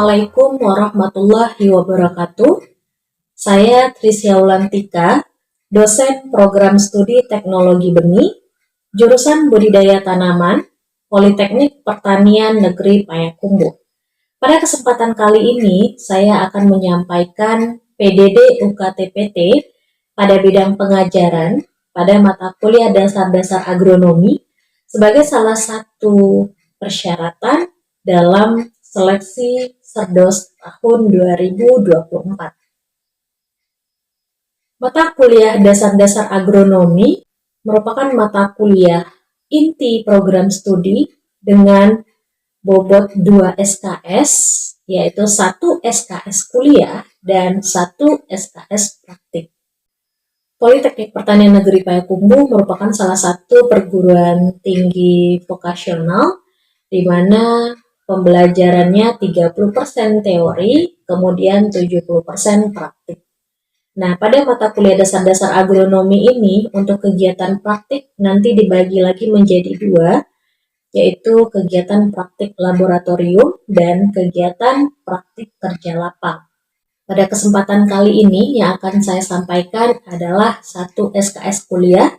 Assalamualaikum warahmatullahi wabarakatuh. Saya Trisya Wulantika, dosen program studi teknologi benih, jurusan budidaya tanaman, Politeknik Pertanian Negeri Payakumbuh. Pada kesempatan kali ini, saya akan menyampaikan PDD UKT-PT pada bidang pengajaran pada mata kuliah dasar-dasar agronomi sebagai salah satu persyaratan dalam seleksi Serdos tahun 2024. Mata kuliah dasar-dasar agronomi merupakan mata kuliah inti program studi dengan bobot 2 SKS, yaitu 1 SKS kuliah dan 1 SKS praktik. Politeknik Pertanian Negeri Payakumbuh merupakan salah satu perguruan tinggi vokasional di mana pembelajarannya 30% teori, kemudian 70% praktik. Nah, pada mata kuliah dasar-dasar agronomi ini, untuk kegiatan praktik nanti dibagi lagi menjadi 2, yaitu kegiatan praktik laboratorium dan kegiatan praktik kerja lapang. Pada kesempatan kali ini yang akan saya sampaikan adalah 1 SKS kuliah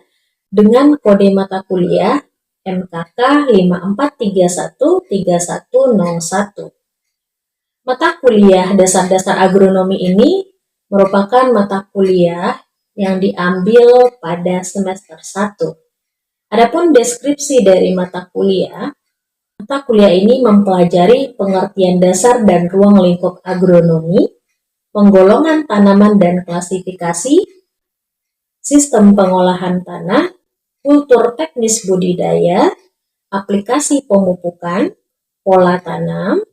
dengan kode mata kuliah MKK 54313101. Mata kuliah dasar-dasar agronomi ini merupakan mata kuliah yang diambil pada semester 1. Adapun deskripsi dari mata kuliah ini mempelajari pengertian dasar dan ruang lingkup agronomi, penggolongan tanaman dan klasifikasi, sistem pengolahan tanah, kultur teknis budidaya, aplikasi pemupukan, pola tanam,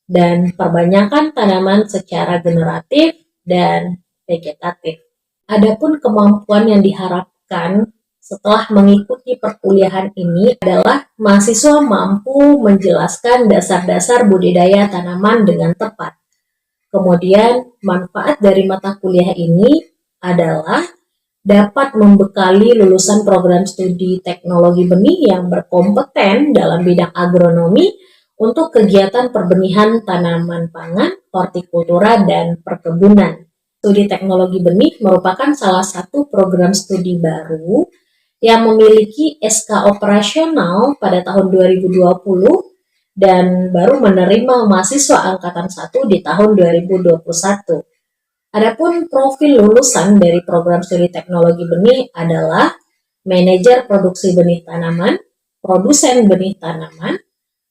dan perbanyakan tanaman secara generatif dan vegetatif. Adapun kemampuan yang diharapkan setelah mengikuti perkuliahan ini adalah mahasiswa mampu menjelaskan dasar-dasar budidaya tanaman dengan tepat. Kemudian, manfaat dari mata kuliah ini adalah dapat membekali lulusan program studi teknologi benih yang berkompeten dalam bidang agronomi untuk kegiatan perbenihan tanaman pangan, hortikultura, dan perkebunan. Studi teknologi benih merupakan salah satu program studi baru yang memiliki SK operasional pada tahun 2020 dan baru menerima mahasiswa angkatan 1 di tahun 2021. Adapun profil lulusan dari program studi teknologi benih adalah manajer produksi benih tanaman, produsen benih tanaman,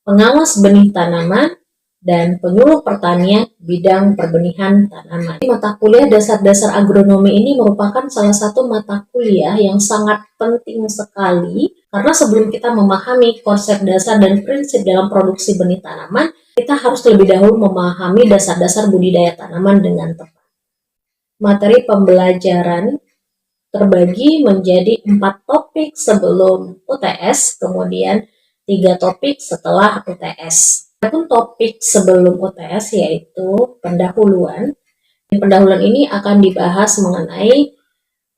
pengawas benih tanaman, dan penyuluh pertanian bidang perbenihan tanaman. Mata kuliah dasar-dasar agronomi ini merupakan salah satu mata kuliah yang sangat penting sekali karena sebelum kita memahami konsep dasar dan prinsip dalam produksi benih tanaman, kita harus lebih dahulu memahami dasar-dasar budidaya tanaman dengan tepat. Materi pembelajaran terbagi menjadi 4 topik sebelum UTS, kemudian 3 topik setelah UTS. Adapun topik sebelum UTS yaitu pendahuluan. Pendahuluan ini akan dibahas mengenai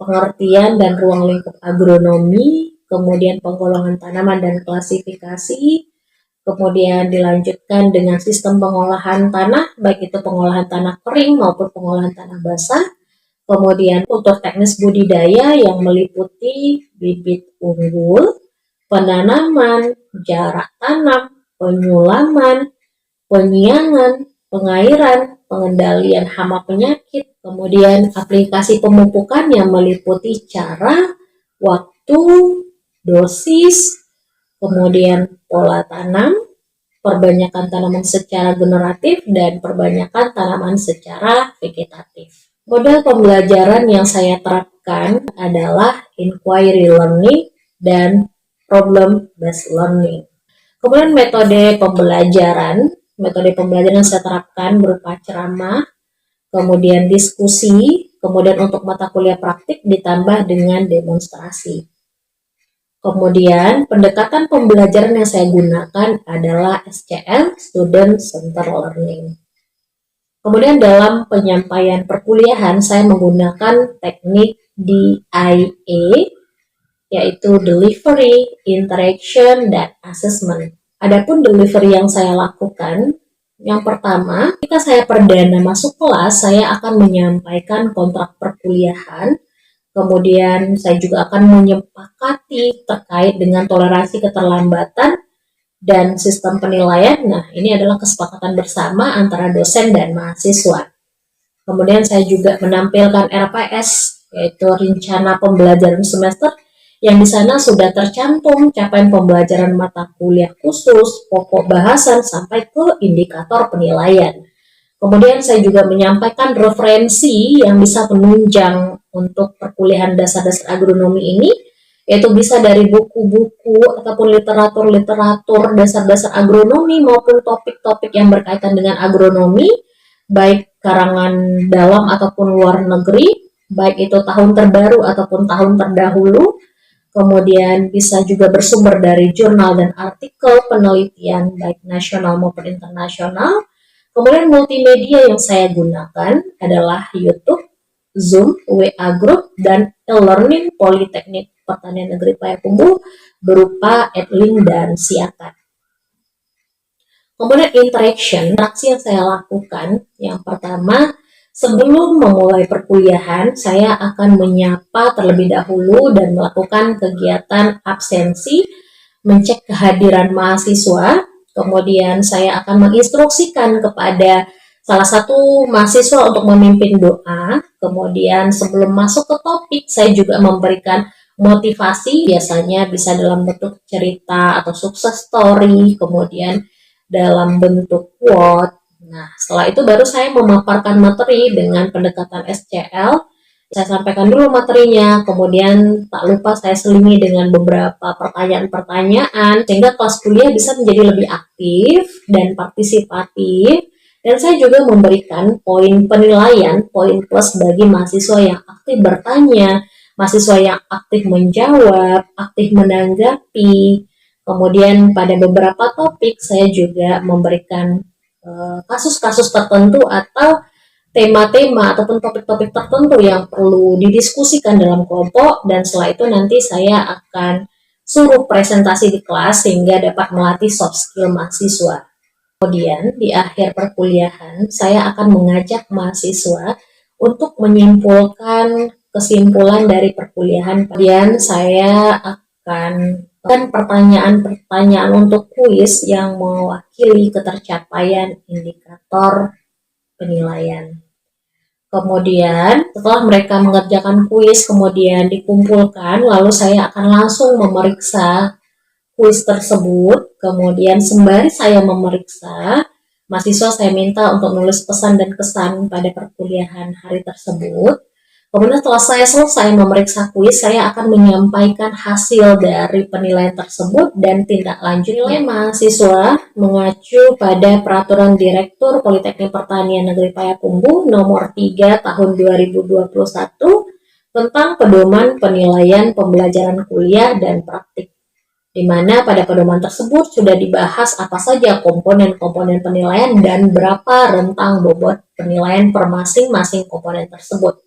pengertian dan ruang lingkup agronomi, kemudian penggolongan tanaman dan klasifikasi, kemudian dilanjutkan dengan sistem pengolahan tanah, baik itu pengolahan tanah kering maupun pengolahan tanah basah. Kemudian kultur teknis budidaya yang meliputi bibit unggul, penanaman, jarak tanam, penyulaman, penyiangan, pengairan, pengendalian hama penyakit, kemudian aplikasi pemupukan yang meliputi cara, waktu, dosis, kemudian pola tanam, perbanyakan tanaman secara generatif, dan perbanyakan tanaman secara vegetatif. Model pembelajaran yang saya terapkan adalah inquiry learning dan problem based learning. Kemudian metode pembelajaran yang saya terapkan berupa ceramah, kemudian diskusi, kemudian untuk mata kuliah praktik ditambah dengan demonstrasi. Kemudian pendekatan pembelajaran yang saya gunakan adalah SCL, Student Center Learning. Kemudian dalam penyampaian perkuliahan saya menggunakan teknik DIA, yaitu Delivery, Interaction, dan Assessment. Adapun delivery yang saya lakukan Yang pertama, ketika saya perdana masuk kelas, saya akan menyampaikan kontrak perkuliahan. Kemudian saya juga akan menyepakati terkait dengan toleransi keterlambatan dan sistem penilaian. Nah, ini adalah kesepakatan bersama antara dosen dan mahasiswa. Kemudian saya juga menampilkan RPS, yaitu rencana pembelajaran semester, yang di sana sudah tercantum capaian pembelajaran mata kuliah khusus, pokok bahasan, sampai ke indikator penilaian. Kemudian saya juga menyampaikan referensi yang bisa menunjang untuk perkuliahan dasar-dasar agronomi ini, yaitu bisa dari buku-buku ataupun literatur-literatur dasar-dasar agronomi maupun topik-topik yang berkaitan dengan agronomi, baik karangan dalam ataupun luar negeri, baik itu tahun terbaru ataupun tahun terdahulu. Kemudian bisa juga bersumber dari jurnal dan artikel penelitian baik nasional maupun internasional. Kemudian multimedia yang saya gunakan adalah YouTube, Zoom, WA Group, dan e-learning Politeknik Pertanian Negeri Payakumbuh berupa Edlink dan Siakat. Kemudian interaksi yang saya lakukan, yang pertama, sebelum memulai perkuliahan, saya akan menyapa terlebih dahulu dan melakukan kegiatan absensi, mencek kehadiran mahasiswa. Kemudian saya akan menginstruksikan kepada salah satu mahasiswa untuk memimpin doa. Kemudian sebelum masuk ke topik, saya juga memberikan motivasi, biasanya bisa dalam bentuk cerita atau sukses story, kemudian dalam bentuk quote. Nah, setelah itu baru saya memaparkan materi dengan pendekatan SCL. Saya sampaikan dulu materinya, kemudian tak lupa saya selingi dengan beberapa pertanyaan-pertanyaan, sehingga kelas kuliah bisa menjadi lebih aktif dan partisipatif. Dan saya juga memberikan poin penilaian, poin plus bagi mahasiswa yang aktif bertanya, mahasiswa yang aktif menjawab, aktif menanggapi. Kemudian pada beberapa topik saya juga memberikan kasus-kasus tertentu atau tema-tema ataupun topik-topik tertentu yang perlu didiskusikan dalam kelompok, dan setelah itu nanti saya akan suruh presentasi di kelas sehingga dapat melatih soft skill mahasiswa. Kemudian di akhir perkuliahan saya akan mengajak mahasiswa untuk menyimpulkan kesimpulan dari perkuliahan. Kemudian saya akan pertanyaan-pertanyaan untuk kuis yang mewakili ketercapaian indikator penilaian. Kemudian setelah mereka mengerjakan kuis kemudian dikumpulkan, lalu saya akan langsung memeriksa kuis tersebut. Kemudian sembari saya memeriksa, mahasiswa saya minta untuk nulis pesan dan kesan pada perkuliahan hari tersebut. Kemudian setelah saya selesai memeriksa kuis, saya akan menyampaikan hasil dari penilaian tersebut dan tindak lanjutnya. Mahasiswa mengacu pada Peraturan Direktur Politeknik Pertanian Negeri Payakumbuh Nomor 3 Tahun 2021 tentang pedoman penilaian pembelajaran kuliah dan praktik, di mana pada pedoman tersebut sudah dibahas apa saja komponen-komponen penilaian dan berapa rentang bobot penilaian per masing-masing komponen tersebut.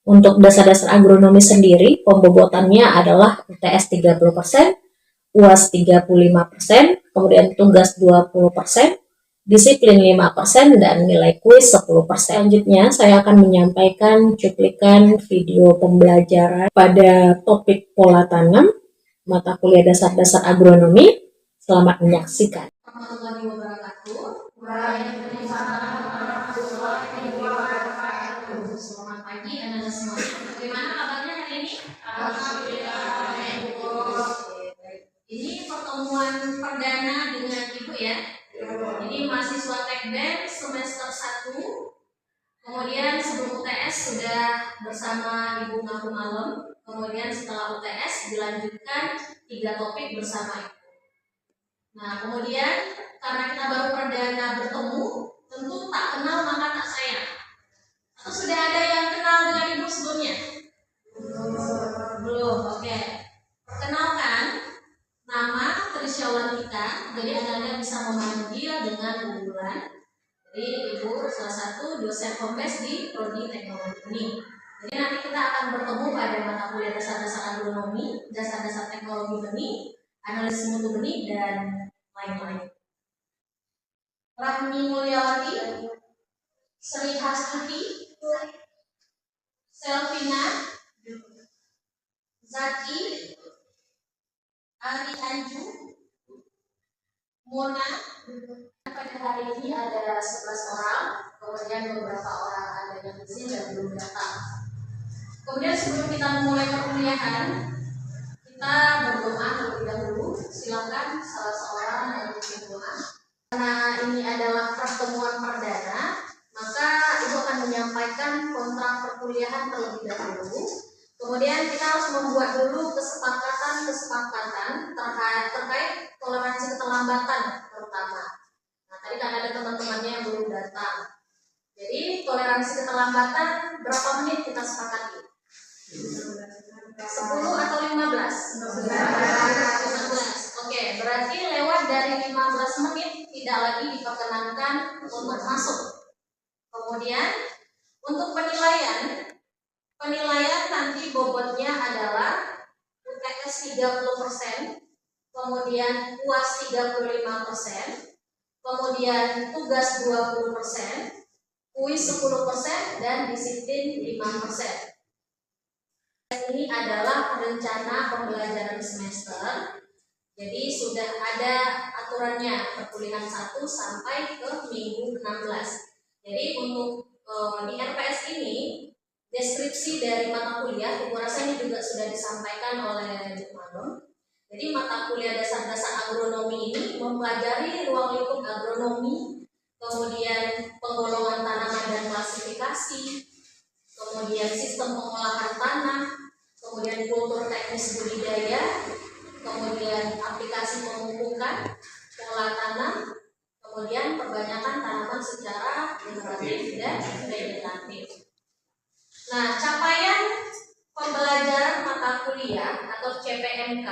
Untuk dasar-dasar agronomi sendiri, pembobotannya adalah UTS 30%, UAS 35%, kemudian tugas 20%, disiplin 5%, dan nilai kuis 10%. Selanjutnya, saya akan menyampaikan cuplikan video pembelajaran pada topik pola tanam, mata kuliah dasar-dasar agronomi. Selamat menyaksikan. Selamat pagi anak-anak semuanya. Bagaimana kabarnya hari ini? Alhamdulillah. Ini pertemuan perdana dengan Ibu ya. Ini mahasiswa Tekden semester 1. Kemudian sebelum UTS sudah bersama Ibu ngaku malam. Kemudian setelah UTS dilanjutkan 3 topik bersama Ibu. Nah, kemudian karena kita baru perdana bertemu, tentu tak kenal maka tak sayang. Atau sudah ada yang kenal dengan Ibu sebelumnya? Belum, oke. Perkenalkan, nama Trisyawan kita. Jadi Anda bisa memanggil dengan unggulan. Jadi Ibu salah satu dosen kombes di Prodi Teknologi Benih. Jadi nanti kita akan bertemu pada mata kuliah dasar-dasar agronomi, dasar-dasar teknologi benih, analisis mutu benih, dan lain-lain. Rahmi Mulyawati, Sri Hastuti, Selvina, Zaki, Ari Anju, Mona. Pada hari ini ada 11 orang, kemudian beberapa orang ada yang di sini dan belum datang. Kemudian sebelum kita memulai perkuliahan, kita berdoa terlebih dahulu. Silakan salah seorang yang berdoa. Karena ini adalah pertemuan perdana, maka Ibu akan menyampaikan kontrak perkuliahan terlebih dahulu. Kemudian kita harus membuat dulu kesepakatan terkait toleransi keterlambatan pertama. Nah, tadi kan ada teman-temannya yang belum datang. Jadi toleransi keterlambatan berapa menit kita sepakati? 10 atau 15? 15. Oke, berarti lewat dari 15 menit tidak lagi diperkenankan untuk masuk. Kemudian untuk penilaian nanti bobotnya adalah UTS 30%, kemudian UAS 35%, kemudian tugas 20%, kuis 10%, dan disiplin 5%. Ini adalah rencana pembelajaran semester. Jadi sudah ada aturannya perkuliahan 1 sampai ke minggu 16. Jadi untuk di RPS ini deskripsi dari mata kuliah, Ibu rasa ini juga sudah disampaikan oleh Bu Manon. Jadi mata kuliah dasar-dasar agronomi ini mempelajari ruang lingkup agronomi, kemudian penggolongan tanaman dan klasifikasi, kemudian sistem pengolahan tanah, kemudian kultur teknis budidaya, kemudian aplikasi pemupukan, pola tanam, kemudian perbanyakan tanaman secara generatif dan vegetatif. Nah, capaian pembelajaran mata kuliah atau CPMK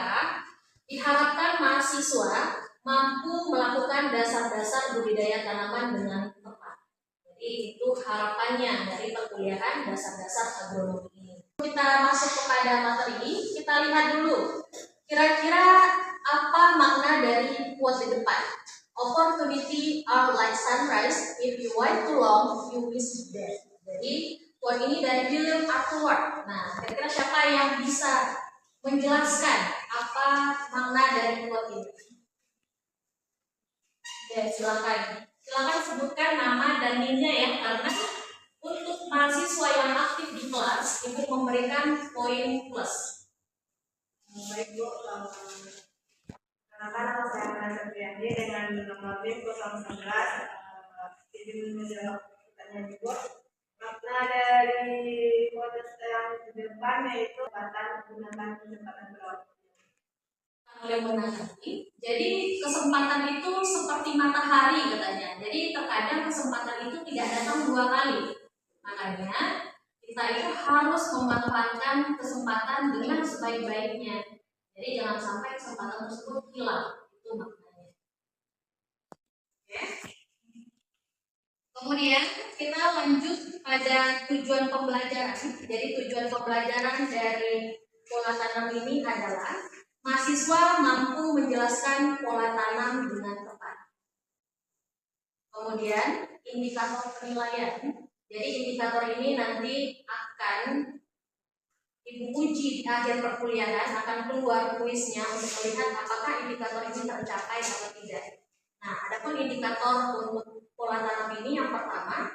diharapkan mahasiswa mampu melakukan dasar-dasar budidaya tanaman dengan tepat. Jadi itu harapannya dari perkuliahan dasar-dasar agronomi ini. Kita masuk kepada materi, kita lihat dulu kira-kira apa makna dari quote di depan. Opportunity are like sunrise, if you wait too long, you miss death. Jadi quote ini dari William Arthur Ward. Nah, kira-kira siapa yang bisa menjelaskan apa makna dari quote ini? Ya, silakan sebutkan nama dan NIM-nya ya, karena untuk mahasiswa yang aktif di kelas Ibu memberikan poin plus. Baik Bu, nama saya Nana Septriandi dengan nomor BIM 011. Izin menjawab pertanyaan Ibu. Makna dari kode yang di depan yaitu menggunakan kesempatan berlaku. Oleh menanggapi, jadi kesempatan itu seperti matahari katanya. Jadi terkadang kesempatan itu tidak datang 2 kali. Makanya kita itu harus memanfaatkan kesempatan dengan sebaik-baiknya. Jadi jangan sampai kesempatan tersebut hilang. Itu maknanya. Oke. Kemudian kita lanjut pada tujuan pembelajaran. Jadi tujuan pembelajaran dari pola tanam ini adalah mahasiswa mampu menjelaskan pola tanam dengan tepat. Kemudian indikator penilaian. Jadi indikator ini nanti akan Ibu uji di akhir perkuliahan, akan keluar kuisnya untuk melihat apakah indikator ini tercapai atau tidak. Nah, adapun indikator untuk pola tanam ini yang pertama,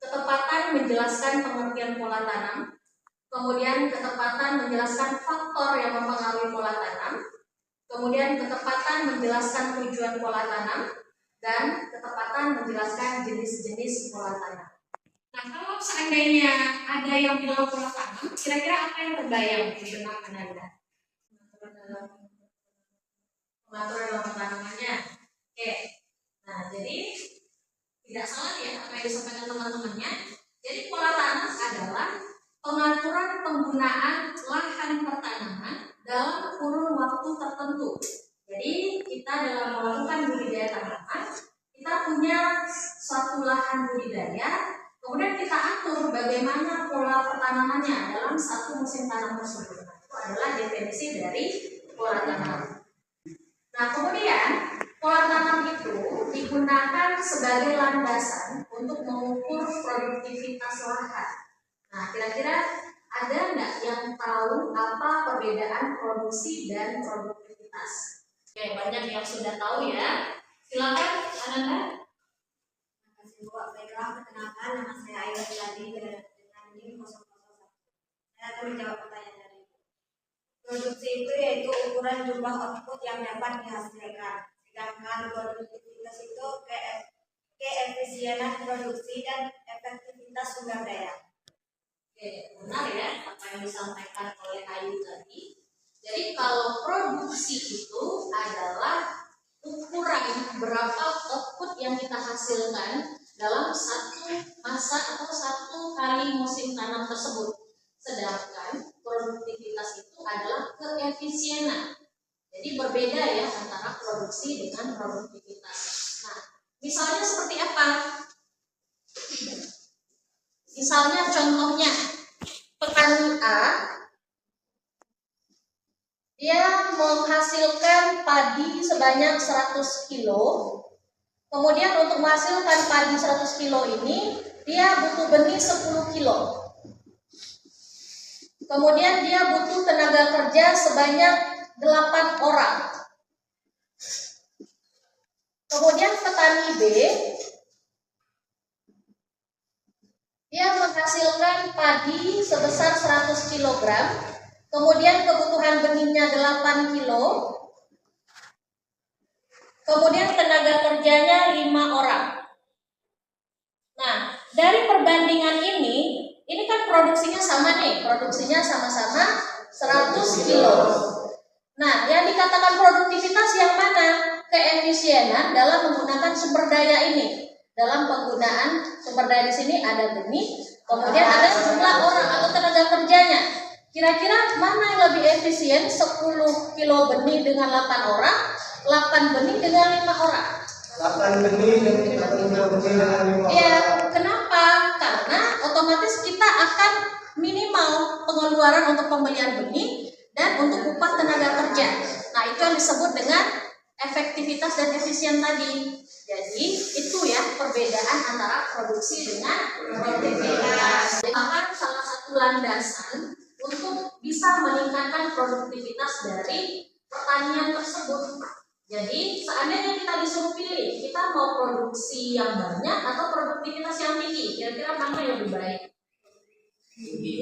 ketepatan menjelaskan pengertian pola tanam, kemudian ketepatan menjelaskan faktor yang mempengaruhi pola tanam, kemudian ketepatan menjelaskan tujuan pola tanam, dan ketepatan menjelaskan jenis-jenis pola tanam. Nah, kalau seandainya ada yang bilang pola tanam, kira-kira apa yang terbayang di benak Anda? Pengaturan dalam tanamannya. Oke. Nah, jadi tidak salah ya apa yang disampaikan teman-temannya. Jadi pola tanam adalah pengaturan penggunaan lahan pertanaman dalam kurun waktu tertentu. Jadi kita dalam melakukan budidaya tanaman, kita punya suatu lahan budidaya, kemudian kita atur bagaimana pola pertanamannya dalam satu musim tanam tersebut. Itu adalah definisi dari pola tanam. Nah, kemudian Pola tanam itu digunakan sebagai landasan untuk mengukur produktivitas lahan. Nah, kira-kira ada nggak yang tahu apa perbedaan produksi dan produktivitas? Oke, banyak yang sudah tahu ya. Silakan, Ananda. Terima kasih Bu. Baiklah, perkenalkan nama saya Ayu Ladi dengan NIM 001. Saya akan menjawab pertanyaan dari Ibu. Produksi itu yaitu ukuran jumlah output yang dapat dihasilkan. Sedangkan produktivitas itu keefisienan produksi dan efektivitas sumber daya. Oke, benar ya apa yang disampaikan oleh Ayu tadi. Jadi kalau produksi itu adalah ukuran berapa output yang kita hasilkan dalam satu masa atau satu kali musim tanam tersebut. Sedangkan produktivitas itu adalah keefisienan. Jadi berbeda ya antara produksi dengan produktivitas. Nah, misalnya seperti apa? Misalnya contohnya, petani A dia menghasilkan padi sebanyak 100 kilo. Kemudian untuk menghasilkan padi 100 kilo ini, dia butuh benih 10 kilo. Kemudian dia butuh tenaga kerja sebanyak 8 orang. Kemudian petani B, dia menghasilkan padi sebesar 100 kg. Kemudian kebutuhan benihnya 8 kilo. Kemudian tenaga kerjanya 5 orang. Nah, dari perbandingan ini kan produksinya sama nih, produksinya sama-sama 100 kilo. Nah, yang dikatakan produktivitas yang mana? Keefisienan dalam menggunakan sumber daya ini. Dalam penggunaan sumber daya di sini ada benih, kemudian ada jumlah orang atau tenaga kerjanya. Kira-kira mana yang lebih efisien? 10 kilo benih dengan 8 orang, 8 benih dengan 5 orang. 8 benih dengan 5 orang. Ya, kenapa? Karena otomatis kita akan minimal pengeluaran untuk pembelian benih dan untuk upah tenaga kerja. Nah, itu yang disebut dengan efektivitas dan efisien tadi. Jadi, itu ya perbedaan antara produksi dengan produktivitas. Bahkan salah satu landasan untuk bisa meningkatkan produktivitas dari pertanian tersebut. Jadi, seandainya kita disuruh pilih, kita mau produksi yang banyak atau produktivitas yang tinggi, kira-kira mana yang lebih baik?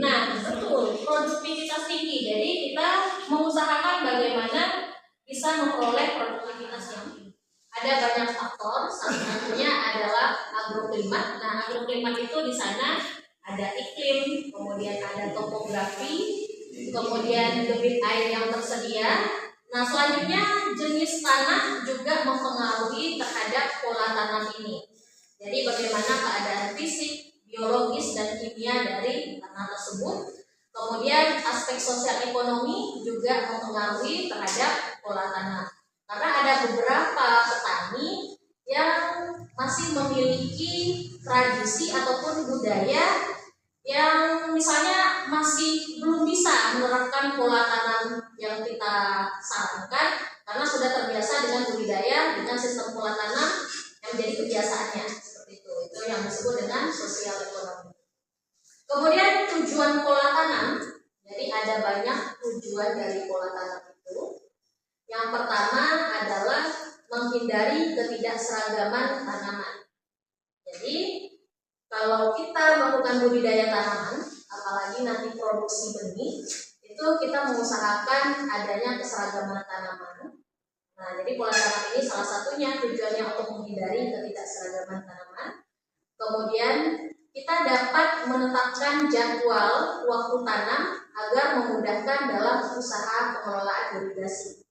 Nah, betul, produktivitas tinggi. Jadi, kita mengusahakan bagaimana bisa memperoleh produktivitas yang tinggi. Ada banyak faktor, salah satunya adalah agroklimat. Nah, agroklimat itu di sana ada iklim, kemudian ada topografi, kemudian debit air yang tersedia. Nah, selanjutnya jenis tanah juga mempengaruhi terhadap pola tanam ini. Jadi bagaimana keadaan fisik, biologis, dan kimia dari tanah tersebut. Kemudian aspek sosial ekonomi juga mempengaruhi terhadap pola tanam. Karena ada beberapa petani yang masih memiliki tradisi ataupun budaya yang misalnya masih belum bisa menerapkan pola tanam yang kita sarankan karena sudah terbiasa dengan budidaya dengan sistem pola tanam yang menjadi kebiasaannya seperti itu yang disebut dengan sosial ekonomi. Kemudian tujuan pola tanam, jadi ada banyak tujuan dari pola tanam itu. Yang pertama adalah menghindari ketidakseragaman tanaman. Jadi kalau kita melakukan budidaya tanaman, apalagi nanti produksi benih, itu kita mengusahakan adanya keseragaman tanaman. Nah, jadi pola tanam ini salah satunya tujuannya untuk menghindari ketidakseragaman tanaman. Kemudian kita dapat menetapkan jadwal waktu tanam agar memudahkan dalam usaha pengelolaan irigasi.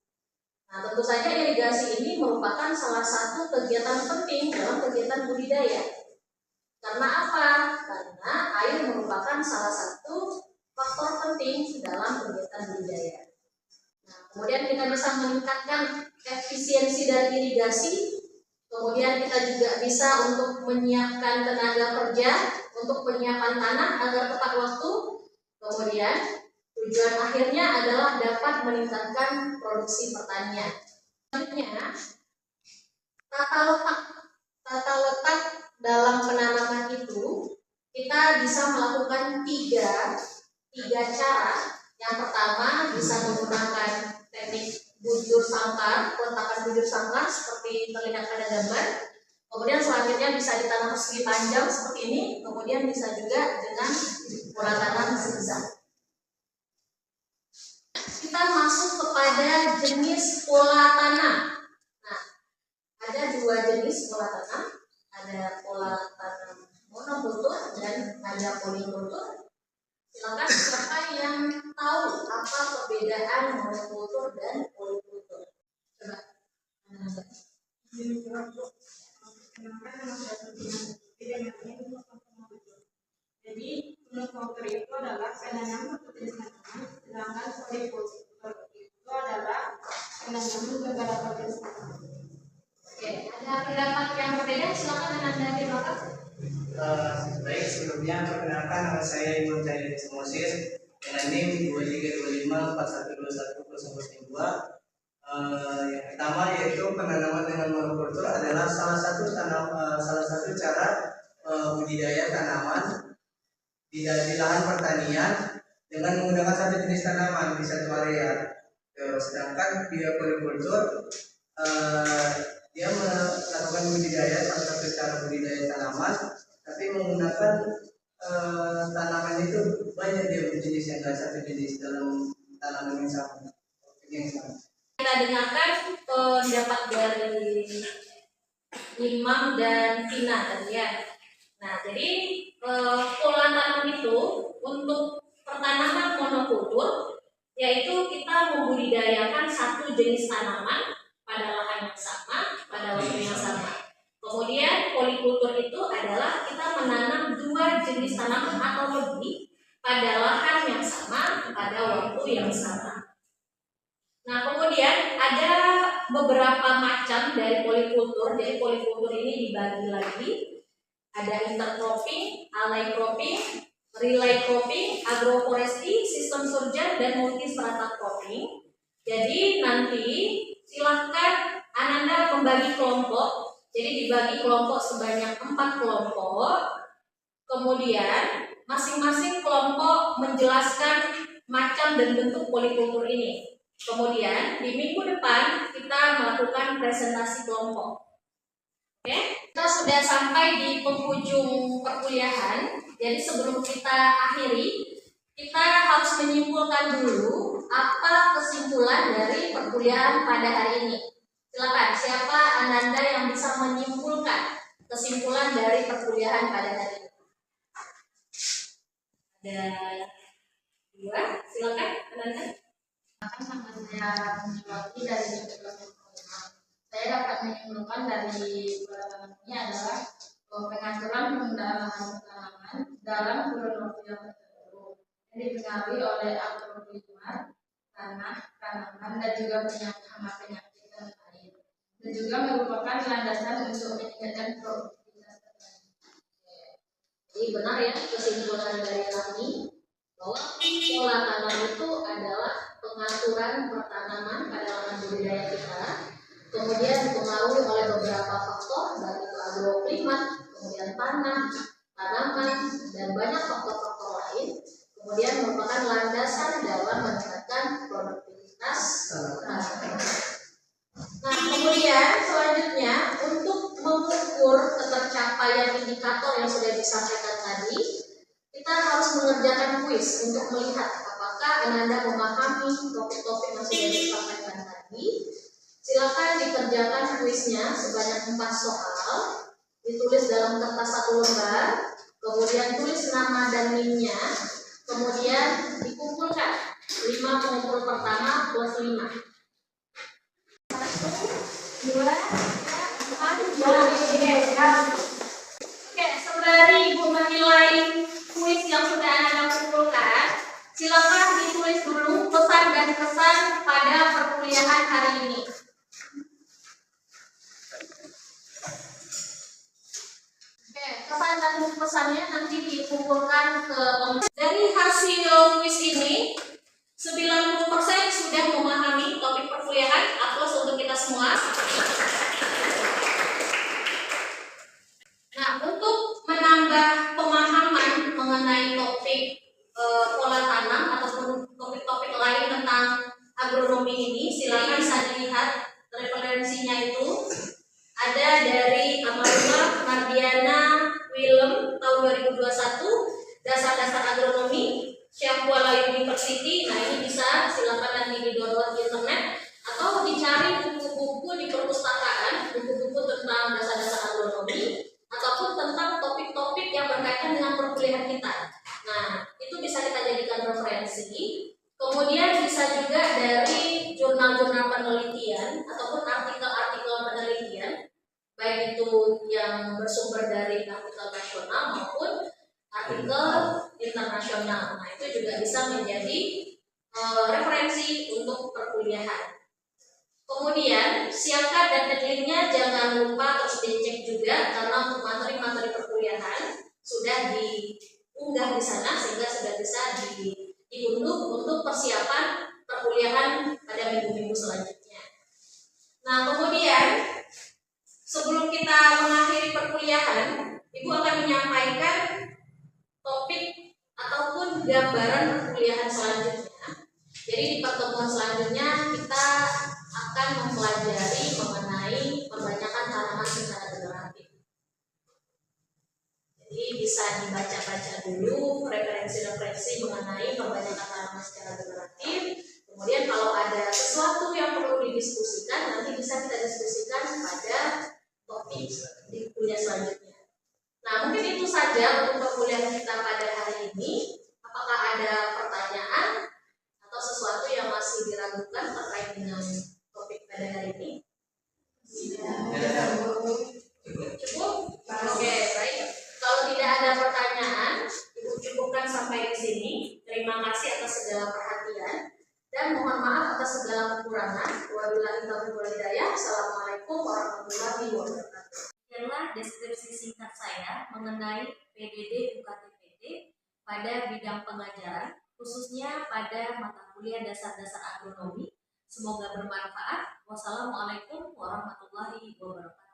Nah, tentu saja irigasi ini merupakan salah satu kegiatan penting dalam kegiatan budidaya. Karena apa? Karena air merupakan salah satu faktor penting dalam kegiatan budidaya. Nah, kemudian kita bisa meningkatkan efisiensi dari irigasi. Kemudian kita juga bisa untuk menyiapkan tenaga kerja untuk penyiapan tanah agar tepat waktu. Kemudian tujuan akhirnya adalah dapat meningkatkan produksi pertanian. Selanjutnya, Tata letak dalam penanaman itu kita bisa melakukan tiga cara. Yang pertama bisa menggunakan teknik bujur sangkar, peletakan bujur sangkar seperti terlihat pada gambar. Kemudian selanjutnya bisa ditanam persegi panjang seperti ini. Kemudian bisa juga dengan pola tanam zigzag. Kita masuk kepada jenis pola tanam. Nah, ada dua jenis pola tanam. Ada pola tanam monokultur dan ada polikultur. Silakan siapa yang tahu apa perbedaan monokultur dan polikultur? Coba. Jadi monokultur itu adalah penanaman satu jenis tanaman, sedangkan polikultur itu adalah penanaman beberapa jenis tanaman. Oke, ada pendapat yang berbeda? Silakan Ananda di belakang. Baik, sebelumnya perkenalkan nama saya Iman Cahaya Moses dengan NIM 2325412102. Yang pertama yaitu penanaman dengan monokultur adalah salah satu cara budidaya tanaman di lahan pertanian dengan menggunakan satu jenis tanaman di satu area. Sedangkan di polikultur dia melakukan budidaya, salah satu cara budidaya tanaman, tapi menggunakan tanaman itu banyak dia berjenis, yang tidak satu jenis dalam tanaman yang sama. Kita dengarkan pendapat dari Imam dan Vina tadi ya. Nah, jadi pola tanam itu untuk pertanaman monokultur yaitu kita membudidayakan satu jenis tanaman pada lahan yang sama, pada waktu yang sama. Kemudian polikultur itu adalah kita menanam dua jenis tanaman atau lebih pada lahan yang sama, pada waktu yang sama. Nah, kemudian ada beberapa macam dari polikultur. Jadi polikultur ini dibagi lagi. Ada intercropping, allied cropping, relay cropping, agroforestry, sistem surjan, dan multistrata cropping. Jadi nanti silahkan Ananda membagi kelompok. Jadi dibagi kelompok sebanyak 4 kelompok. Kemudian masing-masing kelompok menjelaskan macam dan bentuk polikultur ini. Kemudian di minggu depan kita melakukan presentasi kelompok. Oke, kita sudah sampai di penghujung perkuliahan. Jadi sebelum kita akhiri, kita harus menyimpulkan dulu apa kesimpulan dari perkuliahan pada hari ini. Silakan, siapa Ananda yang bisa menyimpulkan kesimpulan dari perkuliahan pada hari ini? Ada 2, silakan Ananda. Sama saya menjawabnya dari saya dapat menyimpulkan dari ini adalah pengaturan penggunaan lahan tanaman dalam kurun waktu yang tertentu yang dipengaruhi oleh agroklimat, tanah, tanaman, dan juga penyakit dan lain, dan juga merupakan landasan untuk meningkatkan produktivitas petani. Jadi benar ya kesimpulan dari kami bahwa pola tanam itu adalah pengaturan pertanaman pada lahan budidaya kita, kemudian dipengaruhi oleh beberapa faktor, baik itu agroklimat, kemudian tanah, tanaman, dan banyak faktor-faktor lain, kemudian merupakan landasan dalam meningkatkan produktivitas tanaman. Nah, kemudian selanjutnya untuk mengukur ketercapaian indikator yang sudah disampaikan tadi, kita harus mengerjakan kuis untuk melihat apakah Ananda memahami topik-topik yang sudah disampaikan tadi. Silakan dikerjakan kuisnya sebanyak 4 soal, ditulis dalam kertas 1 lembar, kemudian tulis nama dan NIM-nya, kemudian dikumpulkan 5 pengumpul pertama plus 5. 1, 2, 3, 4, 5. Oke, sembari Ibu menilai kuis yang sudah Anda kumpulkan, silakan ditulis dulu pesan dan kesan pada perkuliahan hari ini. Oke, kesan dan pesannya nanti dikumpulkan ke dari hasil kuis ini. 90% sudah memahami topik perkuliahan. Aplaus untuk kita semua. ini silakan bisa dilihat referensinya itu ada dari Amaluma Mardiana Willem tahun 2021, dasar-dasar agronomi Syampuala University. Nah, ini bisa silakan nanti di-download di internet atau dicari buku-buku di perpustakaan, buku-buku tentang dasar-dasar agronomi ataupun tentang topik-topik yang berkaitan dengan perkuliahan kita. Nah, itu bisa kita jadikan referensi. Kemudian bisa juga dari jurnal-jurnal penelitian ataupun artikel-artikel penelitian, baik itu yang bersumber dari artikel nasional maupun artikel internasional. Nah, itu juga bisa menjadi referensi untuk perkuliahan. Kemudian siapkan dan deadline-nya jangan lupa terus dicek juga, karena untuk materi-materi perkuliahan sudah diunggah di sana sehingga sudah bisa diunduh untuk persiapan perkuliahan pada minggu-minggu selanjutnya. Nah, kemudian sebelum kita mengakhiri perkuliahan, Ibu akan menyampaikan topik ataupun gambaran perkuliahan selanjutnya. Jadi di pertemuan selanjutnya kita akan mempelajari mengenai pembacakan tanaman secara generatif. Jadi bisa dibaca-baca dulu referensi-referensi mengenai pembacakan tanaman secara generatif. Kemudian kalau ada sesuatu yang perlu didiskusikan, nanti bisa kita diskusikan pada topik di kuliah selanjutnya. Nah, mungkin itu saja untuk perkuliahan kita pada hari ini. Apakah ada pertanyaan atau sesuatu yang masih diragukan terkait dengan topik pada hari ini? Cukup? Oke, baik. Kalau tidak ada pertanyaan, Ibu cukupkan sampai di sini. Terima kasih atas segala perhatian dan mohon maaf atas segala kekurangan. Wabillahi taufiq wal hidayah. Assalamualaikum warahmatullahi wabarakatuh. Inilah deskripsi singkat saya mengenai PDD UKT-PD pada bidang pengajaran, khususnya pada mata kuliah dasar-dasar agronomi. Semoga bermanfaat. Wassalamualaikum warahmatullahi wabarakatuh.